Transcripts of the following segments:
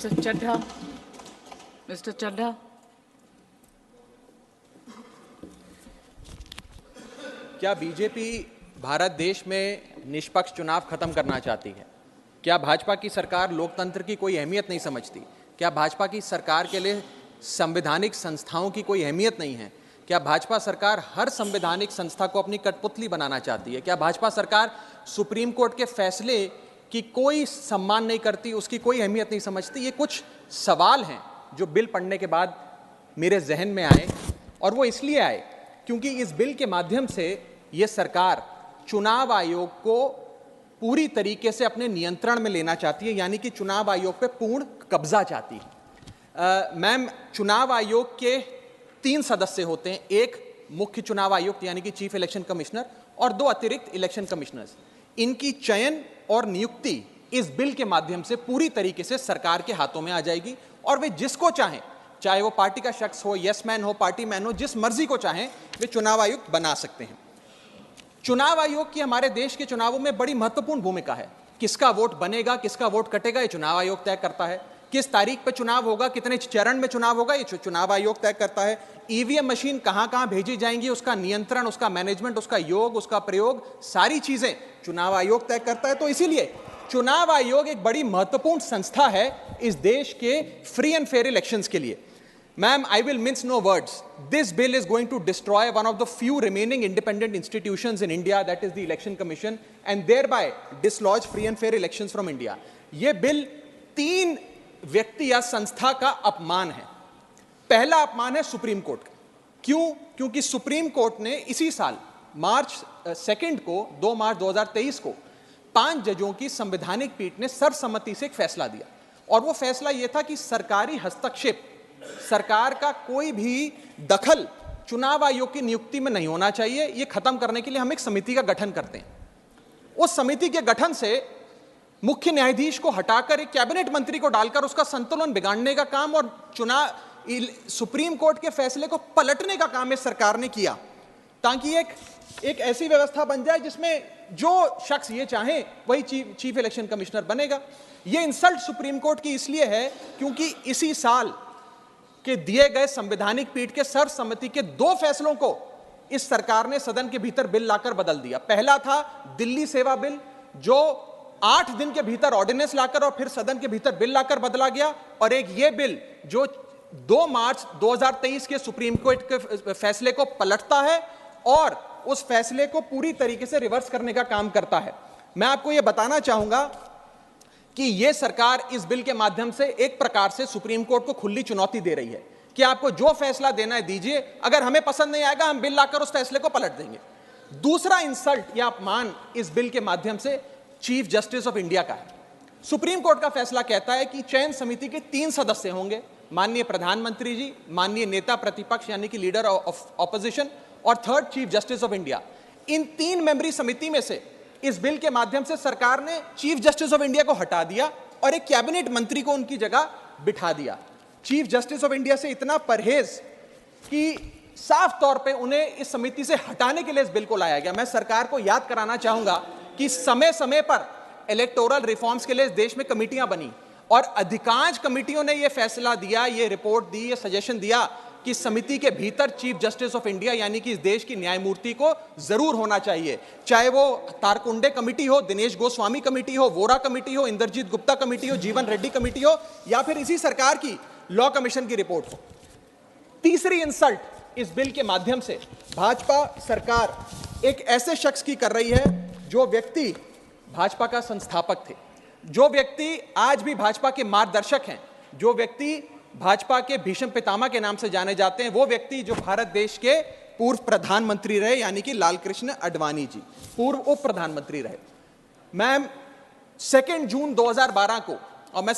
Mr. Chadha. Mr. Chadha. क्या BJP Bharat देश में निष्पक्ष चुनाव खत्म करना चाहती है? क्या भाजपा की सरकार लोकतंत्र की कोई अहमियत नहीं समझती? क्या भाजपा की सरकार के लिए संवैधानिक संस्थाओं की कोई अहमियत नहीं है? क्या भाजपा सरकार हर संवैधानिक संस्था को अपनी कठपुतली बनाना चाहती है? क्या भाजपा सरकार सुप्रीम कोर्ट के फैसले की कोई सम्मान नहीं करती, उसकी कोई अहमियत नहीं समझती? ये कुछ सवाल हैं जो बिल पढ़ने के बाद मेरे जहन में आए, और वो इसलिए आए क्योंकि इस बिल के माध्यम से ये सरकार चुनाव आयोग को पूरी तरीके से अपने नियंत्रण में लेना चाहती है, यानी कि चुनाव आयोग पे पूर्ण कब्जा चाहती है। मैम, चुनाव आयोग के 3 सदस्य होते हैं, एक मुख्य चुनाव आयुक्त यानी कि चीफ इलेक्शन कमिश्नर और 2 अतिरिक्त इलेक्शन कमिश्नर्स। इनकी चयन और नियुक्ति इस बिल के माध्यम से पूरी तरीके से सरकार के हाथों में आ जाएगी, और वे जिसको चाहें, चाहे वो पार्टी का शख्स हो, यस मैन हो, पार्टी मैन हो, जिस मर्जी को चाहें वे चुनाव आयुक्त बना सकते हैं। चुनाव आयोग की हमारे देश के चुनावों में बड़ी महत्वपूर्ण भूमिका है। किसका वोट बनेगा, किसका वोट कटेगा, ये चुनाव आयोग तय करता है। किस तारीख पर चुनाव होगा, कितने चरण में चुनाव होगा, ये चुनाव आयोग तय करता है। ईवीएम मशीन कहां कहां भेजी जाएंगी, उसका नियंत्रण, उसका मैनेजमेंट, उसका योग, उसका प्रयोग, सारी चीजें चुनाव आयोग तय करता है। तो इसीलिए चुनाव आयोग एक बड़ी महत्वपूर्ण संस्था है इस देश के फ्री एंड फेयर इलेक्शंस के लिए। Ma'am, I will mince no words. This bill is going to destroy one of the few remaining independent institutions in India, that is the Election Commission, and thereby dislodge free and fair elections from India. ये bill 3 व्यक्ति या संस्था का अपमान है। पहला अपमान है सुप्रीम कोर्ट का। क्यों? क्योंकि सुप्रीम कोर्ट ने इसी साल मार्च 2 को 2 मार्च 2023 को 5 जजों की संवैधानिक पीठ ने सर्वसम्मति से एक फैसला दिया, और वो फैसला ये था कि सरकारी हस्तक्षेप, सरकार का कोई भी दखल चुनाव आयोग की नियुक्ति में नहीं होना चाहिए। यह खत्म करने के लिए हम एक समिति का गठन करते हैं। उस समिति के गठन से मुख्य न्यायाधीश को हटाकर एक कैबिनेट मंत्री को डालकर उसका संतुलन बिगाड़ने का काम और सुप्रीम कोर्ट के फैसले को पलटने का काम इस सरकार ने किया, ताकि एक ऐसी व्यवस्था बन जाए जिसमें जो शख्स ये चाहे वही चीफ इलेक्शन कमिश्नर बनेगा। यह इंसल्ट सुप्रीम कोर्ट की इसलिए है क्योंकि इसी साल के दिए गए संवैधानिक पीठ के सर्वसम्मति के 2 फैसलों को इस सरकार ने सदन के भीतर बिल लाकर बदल दिया। पहला था दिल्ली सेवा बिल, जो 8 दिन के भीतर ऑर्डिनेंस लाकर और फिर सदन के भीतर बिल लाकर बदला गया, और एक ये बिल जो 2 मार्च 2023 के सुप्रीम कोर्ट के फैसले को पलटता है और उस फैसले को पूरी तरीके से रिवर्स करने का काम करता है। मैं आपको यह बताना चाहूंगा कि यह सरकार इस बिल के माध्यम से एक प्रकार से सुप्रीम कोर्ट को खुली चुनौती दे रही है कि आपको जो फैसला देना है दीजिए, अगर हमें पसंद नहीं आएगा हम बिल लाकर उस फैसले को पलट देंगे। दूसरा इंसल्ट या अपमान इस बिल के माध्यम से चीफ जस्टिस ऑफ इंडिया का है। सुप्रीम कोर्ट का फैसला कहता है कि चयन समिति के 3 सदस्य होंगे, माननीय प्रधानमंत्री जी, माननीय नेता प्रतिपक्ष यानी कि लीडर ऑफ ऑपोजिशन, और 3rd chief justice of India. इन 3 मेंबरी समिति में से इस बिल के माध्यम से सरकार ने चीफ जस्टिस ऑफ इंडिया को हटा दिया और एक कैबिनेट मंत्री को उनकी जगह बिठा दिया। चीफ जस्टिस ऑफ इंडिया से इतना परहेज कि साफ तौर पे उन्हें इस समिति से हटाने के लिए इस बिल को लाया गया। मैं सरकार को याद कराना चाहूंगा कि समय समय पर इलेक्टोरल रिफॉर्म्स के लिए इस देश में कमेटियां बनी, और अधिकांश कमेटियों ने यह फैसला दिया, यह रिपोर्ट दी, यह सजेशन दिया कि समिति के भीतर चीफ जस्टिस ऑफ इंडिया यानी कि इस देश की न्यायमूर्ति को जरूर होना चाहिए, चाहे वो तारकुंडे कमेटी हो, दिनेश गोस्वामी कमेटी हो, वोरा कमेटी हो, इंद्रजीत गुप्ता कमेटी हो, जीवन रेड्डी कमेटी हो, या फिर इसी सरकार की लॉ कमीशन की रिपोर्ट हो। तीसरी इंसल्ट इस बिल के माध्यम से भाजपा सरकार एक ऐसे शख्स की कर रही है जो व्यक्ति भाजपा का संस्थापक थे, जो व्यक्ति आज भी भाजपा के मार्गदर्शक हैं, जो व्यक्ति भाजपा के भीष्म पितामह के नाम से जाने जाते हैं, वो व्यक्ति जो भारत देश के पूर्व प्रधानमंत्री रहे, यानी कि लालकृष्ण आडवाणी जी, पूर्व उप प्रधानमंत्री रहे। मैम, 2 जून 2012 को, और मैं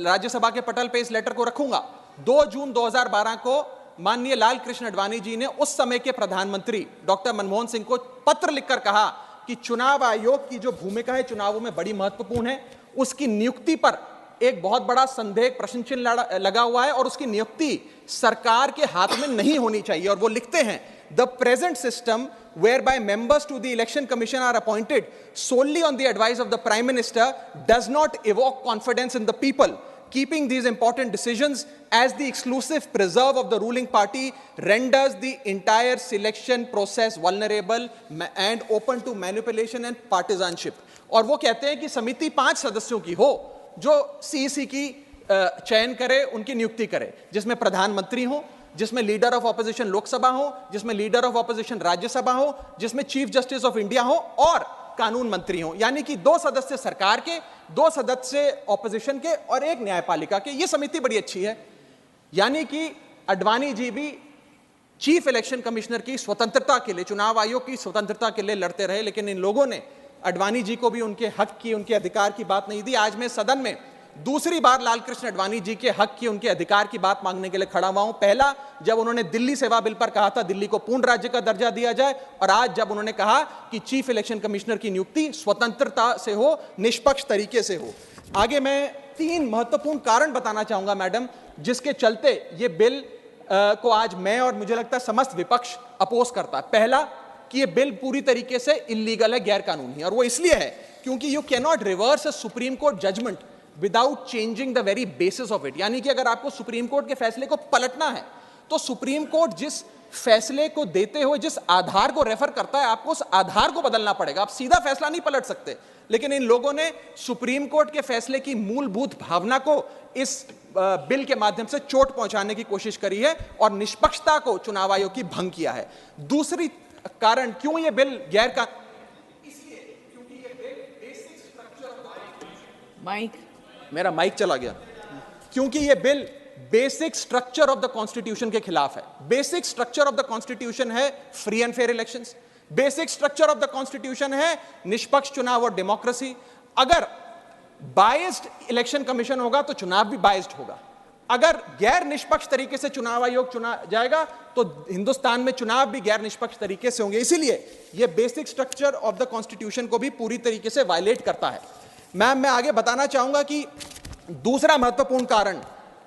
राज्यसभा के पटल पे इस लेटर को रखूंगा, 2 जून 2012 को माननीय लालकृष्ण आडवाणी जी ने उस समय के प्रधानमंत्री डॉक्टर मनमोहन सिंह को पत्र लिखकर कहा कि चुनाव आयोग की जो भूमिका है चुनावों में बड़ी महत्वपूर्ण है, उसकी नियुक्ति पर एक बहुत बड़ा संदेह, प्रश्न चिन्ह लगा हुआ है, और उसकी नियुक्ति सरकार के हाथ में नहीं होनी चाहिए। और वो लिखते हैं, the present system whereby members to the election commission are appointed solely on the advice of the prime minister does not evoke confidence in the people. keeping these important decisions as the exclusive preserve of the ruling party renders the entire selection process vulnerable and open to manipulation and partisanship. और वो कहते हैं कि समिति 5 सदस्यों की हो जो सीईसी की चयन करे, उनकी नियुक्ति करे, जिसमें प्रधानमंत्री हो, जिसमें लीडर ऑफ ऑपोजिशन लोकसभा हो, जिसमें लीडर ऑफ ऑपोजिशन राज्यसभा हो, जिसमें चीफ जस्टिस ऑफ इंडिया हो और कानून मंत्री हो, यानी कि 2 सदस्य सरकार के, 2 सदस्य ऑपोजिशन के और 1 न्यायपालिका के। ये समिति बड़ी अच्छी है, यानी कि अडवाणी जी भी चीफ इलेक्शन कमिश्नर की स्वतंत्रता के लिए, चुनाव आयोग की स्वतंत्रता के लिए लड़ते रहे, लेकिन इन लोगों ने अडवाणी जी को भी उनके हक की, उनके अधिकार की बात नहीं दी। आज मैं सदन में दूसरी बार लालकृष्ण अडवाणी जी के हक की, उनके अधिकार की बात मांगने के लिए खड़ा हुआ हूं। पहला जब उन्होंने दिल्ली सेवा बिल पर कहा था दिल्ली को पूर्ण राज्य का दर्जा दिया जाए, और आज जब उन्होंने कहा कि चीफ इलेक्शन कमिश्नर की नियुक्ति स्वतंत्रता से हो, निष्पक्ष तरीके से हो। आगे मैं 3 महत्वपूर्ण कारण बताना चाहूंगा मैडम, जिसके चलते ये बिल को आज मैं और मुझे लगता है समस्त विपक्ष अपोज करता है। पहला कि ये बिल पूरी तरीके से इलीगल है, गैर कानूनी है, और वो इसलिए है क्योंकि you can not reverse a Supreme Court judgement without changing the very basis of it. यानी कि अगर आपको सुप्रीम कोर्ट के फैसले को पलटना है तो सुप्रीम कोर्ट जिस फैसले को देते हुए जिस आधार को रेफर करता है, आपको उस आधार को बदलना पड़ेगा। आप सीधा फैसला नहीं पलट सकते। लेकिन इन लोगों ने सुप्रीम कोर्ट के फैसले की मूलभूत भावना को इस बिल के माध्यम से चोट पहुंचाने की कोशिश करी है और निष्पक्षता को चुनाव आयोग की भंग किया है। दूसरी कारण क्यों ये बिल गैर का, इसलिए क्योंकि ये बिल बेसिक स्ट्रक्चर, माइक, मेरा माइक चला गया, क्योंकि ये bill basic structure of the constitution के खिलाफ है। Basic structure of the constitution है free and fair elections, basic structure of the constitution है निष्पक्ष चुनाव और डेमोक्रेसी। अगर बायस्ड इलेक्शन कमीशन होगा तो चुनाव भी बायस्ड होगा। अगर गैर निष्पक्ष तरीके से चुनाव आयोग चुना जाएगा तो हिंदुस्तान में चुनाव भी गैर निष्पक्ष तरीके से होंगे। इसीलिए यह basic structure of the constitution को भी पूरी तरीके से वायलेट करता है। मैं आगे बताना चाहूंगा कि दूसरा महत्वपूर्ण कारण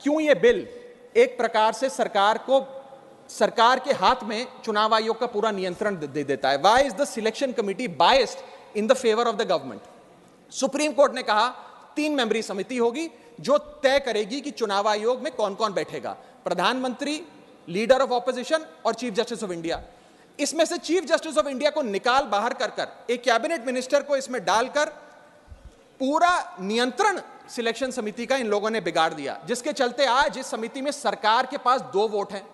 क्यों यह बिल एक प्रकार से सरकार के हाथ में चुनाव आयोग का पूरा नियंत्रण दे देता है। Why is the selection committee biased in the favour of the government? Supreme court ने कहा 3 मेंबरी समिति होगी जो तय करेगी कि चुनाव आयोग में कौन कौन बैठेगा, प्रधानमंत्री, लीडर ऑफ ऑपोजिशन और चीफ जस्टिस ऑफ इंडिया। इसमें से चीफ जस्टिस ऑफ इंडिया को निकाल बाहर कर एक कैबिनेट मिनिस्टर को इसमें डालकर पूरा नियंत्रण सिलेक्शन समिति का इन लोगों ने बिगाड़ दिया, जिसके चलते आज इस समिति में सरकार के पास 2 वोट हैं।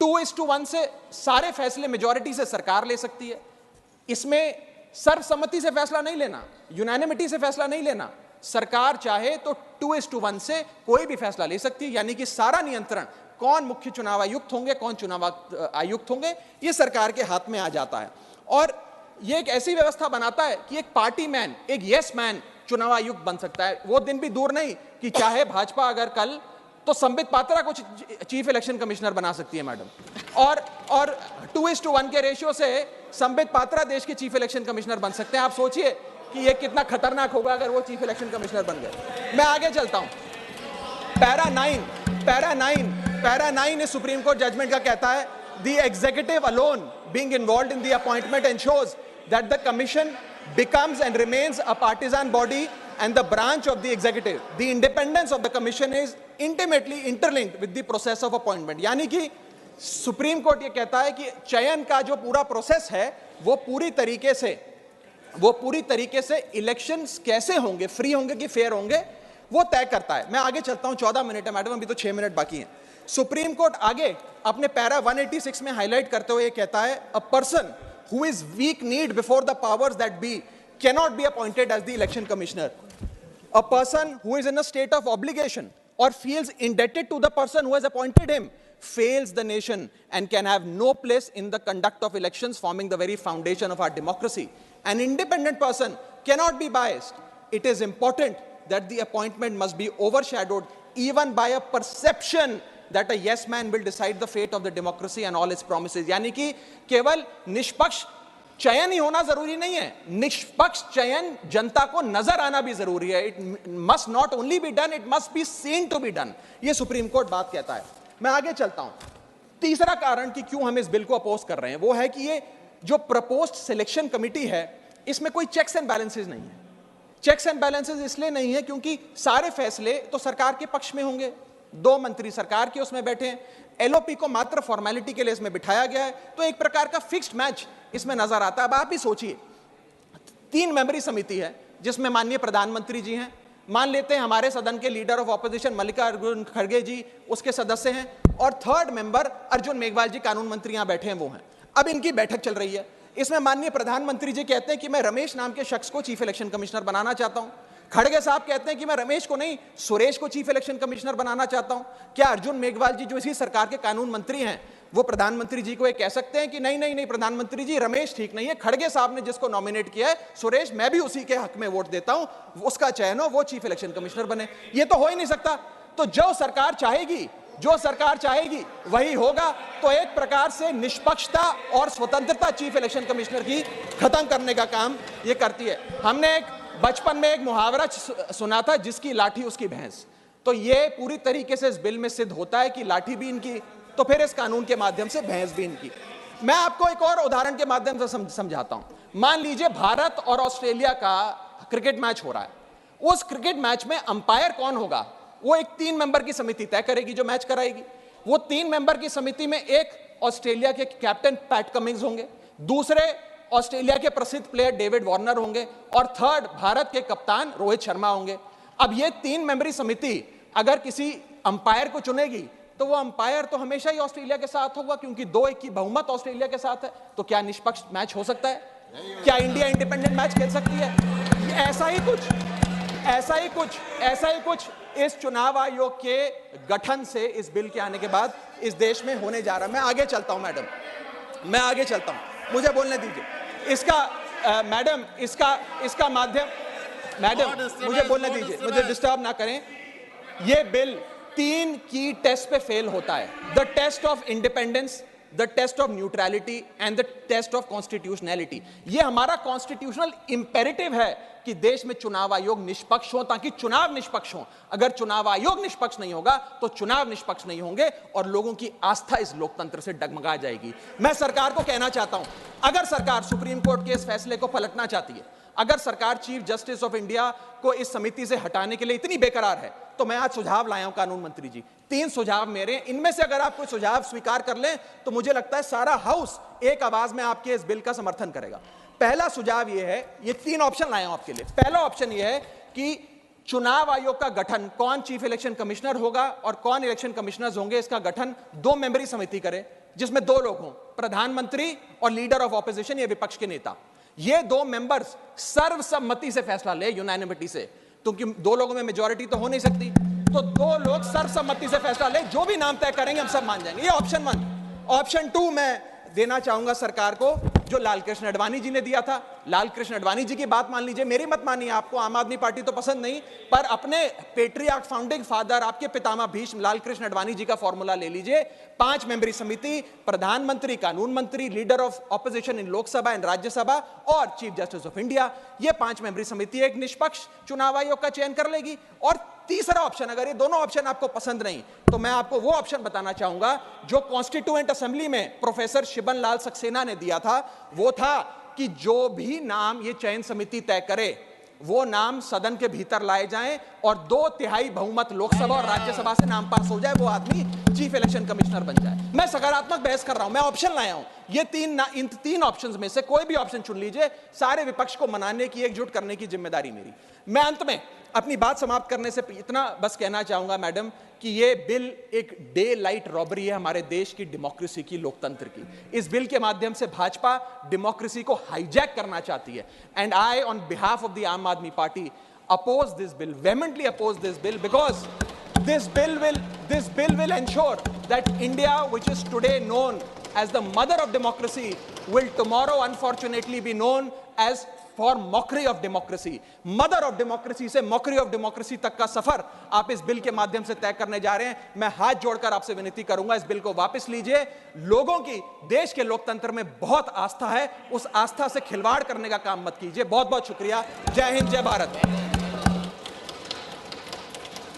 2:1 से सारे फैसले मेजॉरिटी से सरकार ले सकती है। इसमें सर्वसम्मति से फैसला नहीं लेना, यूनानिमिटी से फैसला नहीं लेना। सरकार चाहे तो 2:1 से कोई भी फैसला ले सकती है, यानी कि सारा नियंत्रण कौन मुख्य चुनाव आयुक्त होंगे, कौन चुनाव आयुक्त होंगे, ये सरकार के हाथ में आ जाता है। और ये एक ऐसी व्यवस्था बनाता है कि एक पार्टी मैन, एक यस मैन चुनाव आयुक्त बन सकता है। वो दिन भी दूर नहीं कि चाहे भाजपा अगर कल तो संबित पात्रा को चीफ इलेक्शन कमिश्नर बना सकती है मैडम, और 2:1 के रेशियो से संबित पात्रा देश के चीफ इलेक्शन कमिश्नर बन सकते हैं। आप सोचिए कि ये कितना खतरनाक होगा अगर वो चीफ इलेक्शन कमिश्नर बन गए। मैं आगे चलता हूं। पैरा 9 इस सुप्रीम कोर्ट जजमेंट का कहता है, the executive alone being involved in the appointment ensures that the commission becomes and remains a partisan body and the branch of the executive. The independence of the commission is intimately interlinked with the process of appointment. यानी कि supreme court ये कहता है कि चयन का जो पूरा प्रोसेस है वो पूरी तरीके से इलेक्शंस कैसे होंगे, फ्री होंगे कि फेयर होंगे, वो तय करता है। मैं आगे चलता हूं, 14 मिनट है मैडम, अभी तो 6 मिनट बाकी हैं। सुप्रीम कोर्ट आगे अपने पैरा 186 में हाईलाइट करते हुए कहता है, a person who is weak-kneed before the powers that be cannot be appointed as the election commissioner. A person who is in a state of obligation or feels indebted to the person who has appointed him fails the nation and can have no place in the conduct of elections, forming the very foundation of our democracy. An independent person cannot be biased. It is important that the appointment must be overshadowed even by a perception that a yes man will decide the fate of the democracy and all its promises. यानी कि केवल निष्पक्ष चयन ही होना जरूरी नहीं है, निष्पक्ष चयन जनता को नजर आना भी जरूरी है। It must not only be done, it must be seen to be done. ये सुप्रीम कोर्ट बात कहता है। मैं आगे चलता हूं। तीसरा कारण कि क्यों हम इस बिल को अपोज कर रहे हैं वो है कि ये जो प्रपोज्ड सिलेक्शन कमिटी है इसमें कोई चेक्स एंड बैलेंसेस नहीं है। चेक्स एंड बैलेंसेस इसलिए नहीं है क्योंकि सारे फैसले तो सरकार के पक्ष में होंगे, 2 मंत्री सरकार के उसमें बैठे हैं, एलओपी को मात्र फॉर्मेलिटी के लिए इसमें बिठाया गया है, तो एक प्रकार का फिक्स्ड मैच इसमें नजर आता है। अब आप ही सोचिए, 3 मेंबरी समिति है जिसमें माननीय प्रधानमंत्री जी हैं, मान लेते हैं हमारे सदन के लीडर ऑफ ऑपोजिशन मल्लिकार्जुन खड़गे जी उसके सदस्य हैं, और 3rd मेंबर अर्जुन मेघवाल जी कानून मंत्री यहां बैठे हैं वो हैं। अब इनकी बैठक चल रही है, इसमें माननीय प्रधानमंत्री जी कहते हैं कि मैं रमेश नाम के शख्स को चीफ इलेक्शन कमिश्नर बनाना चाहता हूं। खड़गे साहब कहते हैं कि मैं रमेश को नहीं सुरेश को चीफ इलेक्शन कमिश्नर बनाना चाहता हूं। क्या अर्जुन मेघवाल जी जो इसी सरकार के कानून मंत्री हैं वो प्रधानमंत्री जी को ये कह सकते हैं कि नहीं नहीं नहीं प्रधानमंत्री जी रमेश ठीक नहीं है, खड़गे साहब ने जिसको नॉमिनेट किया है सुरेश, मैं भी उसी के हक में वोट देता हूं, उसका चयन हो, वो चीफ इलेक्शन कमिश्नर बने? ये तो हो ही नहीं सकता। तो जो सरकार चाहेगी वही होगा। तो एक प्रकार से निष्पक्षता और स्वतंत्रता चीफ इलेक्शन कमिश्नर की खत्म करने का काम ये करती है। हमने बचपन में एक मुहावरा सुना था, जिसकी लाठी उसकी भैंस। तो ये पूरी तरीके से इस बिल में सिद्ध होता है कि लाठी भी इनकी, तो फिर इस कानून के माध्यम से भैंस भी इनकी। मैं आपको एक और उदाहरण के माध्यम से समझाता हूं। मान लीजिए भारत और ऑस्ट्रेलिया का क्रिकेट मैच हो रहा है, उस क्रिकेट मैच में अंपायर कौन होगा वो एक 3 मेंबर की समिति तय करेगी जो मैच कराएगी। वो 3 मेंबर की समिति में एक ऑस्ट्रेलिया के कैप्टन पैट कमिंग्स होंगे, दूसरे ऑस्ट्रेलिया के प्रसिद्ध प्लेयर डेविड वार्नर होंगे, और 3rd भारत के कप्तान रोहित शर्मा होंगे। अब ये 3 मेंबरी समिति अगर किसी अंपायर को चुनेगी तो वो अंपायर तो हमेशा ही ऑस्ट्रेलिया के साथ होगा, क्योंकि 2-1 की बहुमत ऑस्ट्रेलिया के साथ है। तो क्या निष्पक्ष मैच हो सकता है? क्या इंडिया इंडिपेंडेंट मैच खेल सकती है? ऐसा ही कुछ इस चुनाव आयोग के गठन से, इस बिल के आने के बाद इस देश में होने जा रहा है। मैं आगे चलता हूं मैडम, मुझे बोलने दीजिए। इसका माध्यम, मैडम मुझे बोलने दीजिए, मुझे डिस्टर्ब ना करें। यह बिल 3 की टेस्ट पे फेल होता है, the test of independence, the test of neutrality and the test of constitutionality. यह हमारा कॉन्स्टिट्यूशनल इंपेरेटिव है कि देश में चुनाव आयोग निष्पक्ष हो, ताकि चुनाव निष्पक्ष हो। अगर चुनाव आयोग निष्पक्ष नहीं होगा तो चुनाव निष्पक्ष नहीं होंगे और लोगों की आस्था इस लोकतंत्र से डगमगा जाएगी। मैं सरकार को कहना चाहता हूं, अगर सरकार सुप्रीम कोर्ट के इस फैसले को पलटना चाहती है, अगर सरकार चीफ जस्टिस ऑफ इंडिया को इस समिति से हटाने के लिए इतनी बेकरार है, तो मैं आज सुझाव लाया हूं कानून मंत्री जी। 3 सुझाव मेरे, इनमें से अगर आप कोई सुझाव स्वीकार कर लें तो मुझे लगता है सारा हाउस एक आवाज में आपके इस बिल का समर्थन करेगा। पहला सुझाव यह है, ये 3 ऑप्शन लाया हूं आपके लिए। पहला ऑप्शन यह है कि चुनाव आयोग का गठन, कौन चीफ इलेक्शन कमिश्नर होगा और कौन इलेक्शन कमिश्नर्स होंगे, इसका गठन 2 मेंबरी समिति करे, जिसमें 2 लोग हों, प्रधानमंत्री और लीडर ऑफ ऑपोजिशन, ये विपक्ष के नेता। ये 2 मेंबर्स सर्वसम्मति से फैसला ले, यूनानिमिटी से, क्योंकि 2 लोगों में मेजॉरिटी तो हो नहीं सकती, तो 2 लोग सर्वसम्मति से फैसला ले, जो भी नाम तय करेंगे हम सब मान जाएंगे। ये ऑप्शन 1। ऑप्शन 2 मैं देना चाहूंगा सरकार को, जो लालकृष्ण आडवाणी जी ने दिया था। लालकृष्ण आडवाणी जी की बात मान लीजिए, मेरी मत मानिए, आपको आम आदमी पार्टी तो पसंद नहीं, पर अपने पेट्रियार्क फाउंडिंग फादर, आपके पितामह भीष्म लालकृष्ण आडवाणी जी का फॉर्मूला ले लीजिए। 5 मेंबरी समिति, प्रधानमंत्री, कानून मंत्री, leader of opposition in Lok Sabha and Rajya Sabha और चीफ जस्टिस ऑफ इंडिया। ये 5 मेंबरी समिति एक निष्पक्ष चुनाव आयोग का चयन कर लेगी। और तीसरा ऑप्शन, अगर ये दोनों ऑप्शन आपको पसंद नहीं, तो मैं आपको वो ऑप्शन बताना चाहूंगा जो कॉन्स्टिट्यूएंट असेंबली में प्रोफेसर शिबन लाल सक्सेना ने दिया था। वो था कि जो भी नाम ये चयन समिति तय करे, वो नाम सदन के भीतर लाए जाएं और 2/3 बहुमत लोकसभा और राज्यसभा से नाम पास हो जाए, वो आदमी चीफ इलेक्शन कमिश्नर बन जाए। मैं सकारात्मक बहस कर रहा हूं, मैं ऑप्शन लाया हूं। ये इन 3 ऑप्शंस में से कोई भी ऑप्शन चुन लीजिए, सारे विपक्ष को मनाने की, एकजुट करने की जिम्मेदारी मेरी। मैं अंत में अपनी बात समाप्त करने से इतना बस कहना चाहूंगा मैडम, कि ये बिल एक डे लाइट रॉबरी है हमारे देश की डेमोक्रेसी की, लोकतंत्र की। इस बिल के माध्यम से भाजपा डेमोक्रेसी को हाईजैक करना चाहती है। And I on behalf of the आम आदमी party oppose this bill, vehemently oppose this bill, because this bill will ensure that India, which is today known as the mother of democracy, will tomorrow unfortunately be known as for mockery of democracy. Mother of democracy से mockery of democracy तक का सफर आप इस bill के माध्यम से तय करने जा रहे हैं। मैं हाथ जोड़कर आपसे विनती करूंगा, इस बिल को वापस लीजिए। लोगों की देश के लोकतंत्र में बहुत आस्था है, उस आस्था से खिलवाड़ करने का काम मत कीजिए। बहुत बहुत शुक्रिया। जय हिंद, जय भारत।